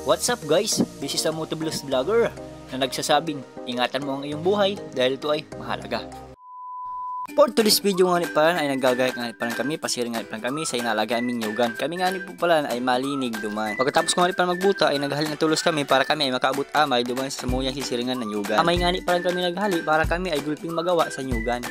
What's up guys? This is a Motovlogs vlogger na nagsasabing ingatan mo ang iyong buhay dahil ito ay mahalaga. For today's video nga pala ay naggagayat nga pala kami, pasiring nga pala kami sa inalaga aming nyugan. Kami nga po pala ay malinig duman. Pagkatapos ko nga pala magbuta ay naghali na tulos kami para kami ay makaabot amay duman sa samuyang sisiringan ng nyugan. Amay nga pala kami naghali para kami ay gulping magawa sa nyugan.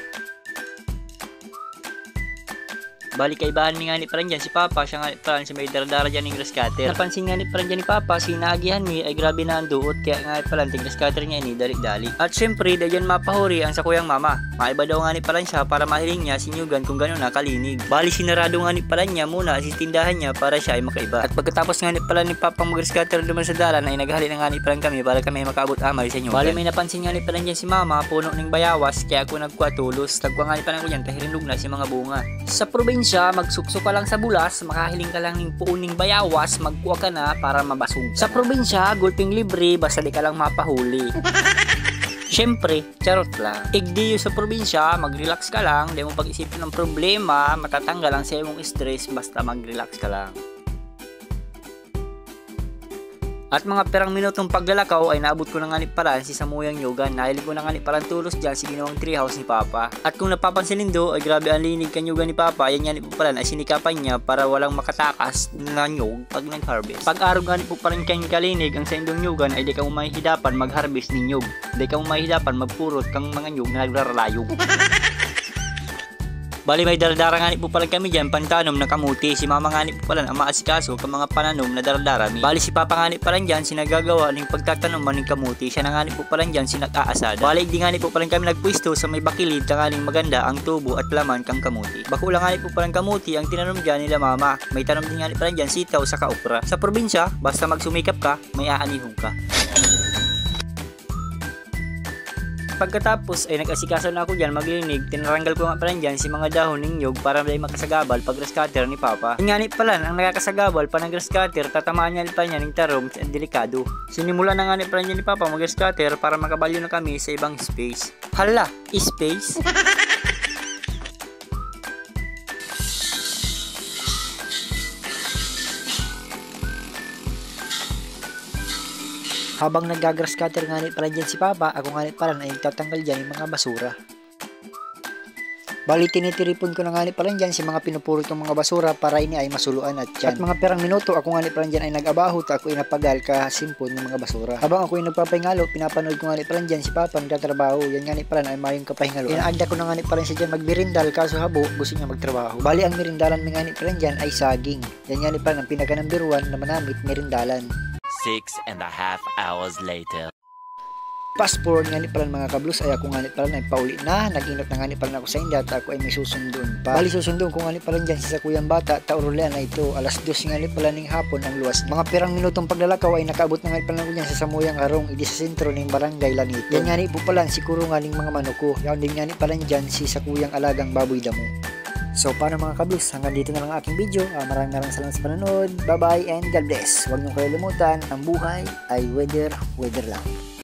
Balik kay bahan ni nga ni parang dyan si Papa, siya nga ni parang si may daradara dyan ng grass cutter. Napansin nga ni parang dyan ni Papa, sinaagihan mi ay grabe na ang duot, kaya nga ni parang grass cutter niya ni dali-dali. At syempre, dyan mapahuri ang sa kuyang mama. Maiba daw nga ni parang siya para mahiling niya si Nyugan kung gano'n na kalinig. Bali sinarado nga ni parang niya muna si tindahan niya para siya ay makaiba. At pagkatapos nga ni parang ni Papa mag grass cutter duman sa dalan ay naghali na nga ni parang kami para kami ay makaabot amay sa Nyugan. Bali may napansin nga ni parang dyan si Mama, puno ng bayawas, kaya ako nagkuha tulos. Tagwa nga ni parang ko dyan, tahirinlog na si mga bunga. Sa probinsya, magsukso ka lang sa bulas, makahiling ka lang ng puuning bayawas, magkuha ka na para mabasog. Sa probinsya, gulping libre, basta di ka lang mapahuli. Siyempre, charot lang. Igdiyo sa probinsya, mag-relax ka lang, di mo pag-isipin ng problema, matatanggal lang sa iyong stress, basta mag-relax ka lang. At mga perang minutong paglalakaw ay naabot ko na nga ni Paran si Samuyang Nyugan. Nahilig ko na nga ni Paran tulos dyan si ginawang treehouse ni Papa. At kung napapansin nindo ay grabe ang linig kanyugan ni Papa. Yan nga ni Paran ay sinikapan niya para walang makatakas na nyug pag nag-harvest. Pag-araw nga ni Paran kanyang kalinig ang sa indong nyugan ay di ka mo mahihidapan mag-harvest ni nyug. Di ka mo mahihidapan magpurot kang mga nyug na nagraralayog. Bali may daradara nga ni po pala kami dyan, pantanom na kamuti. Si Mama nga ni po pala ang maasikaso ka mga pananom na daradara mi. Bali si Papa nga ni pala dyan, sinagagawa ng pagtatanom ng kamuti. Siya na nga ni po pala dyan, sinag-aasada. Bali di nga ni po pala kami nagpwisto sa may bakilid, tangaling maganda ang tubo at laman kang kamuti. Bakula nga ni po pala kamuti ang tinanom dyan nila Mama. May tanom din nga ni pala dyan, sitaw sa kaupra. Sa probinsya, basta magsumikap ka, may aanihong ka. Pagkatapos ay nag-asikaso na ako dyan maglinig, tinaranggal ko nga pala dyan si mga dahon ng nyug para may makasagabal pag grass cutter ni Papa. Yung nga ni pala, ang nakakasagabal pa ng grass cutter, tatamaan niya pa niya ng tarom at delikado. Sinimula na nga ni pala niya ni Papa mag grass cutter para makabalyo na kami sa ibang space. Hala, space? Habang nag-grass cutter nga ni pala dyan si Papa, ako nga ni pala ay nagtatanggal dyan yung mga basura. Bali tinitiripon ko na nga ni pala dyan si mga pinupurot ng mga basura para ini ay masuluan at dyan. At mga perang minuto, ako nga ni pala dyan ay nag-abahot, ako ay napagal kasimpon ng mga basura. Habang ako ay nagpapahingalo, pinapanood ko nga ni pala dyan si Papa nagtatrabaho, yan nga ni pala ay mayong kapahingalo. Inaanda ko na nga ni pala siya dyan magbirindal, kaso habo, gusto niya magtrabaho. Bali ang mirindalan nga ni pala dyan ay saging. Yan nga ni pala ang pinaka number 1 na manamit mirindalan. 6.5 hours later. Fast forward nga ni pala mga kablos ay ako nga ni pala na pauli na nag-inot na nga ni pala ako sa indat ako ay may susundon pa. Bali susundon ko nga ni pala dyan sa kuyang bata taurulan na ito alas 2 nga ni pala ng hapon ang luwas. Mga perang minutong paglalakaw ay nakaabot na nga ni pala ko dyan sa Samuyang Arong idi sa sentro ng barangay Lanito. Yan nga ni po pala siguro nga ning mga manuko. Yan din nga ni pala dyan si sa kuyang alagang baboy damo. So paano mga kablos, hanggang dito na lang aking video. Maraming salamat sa panonood. Bye bye and God bless. Huwag niyo kalimutan, ang buhay ay weather lang.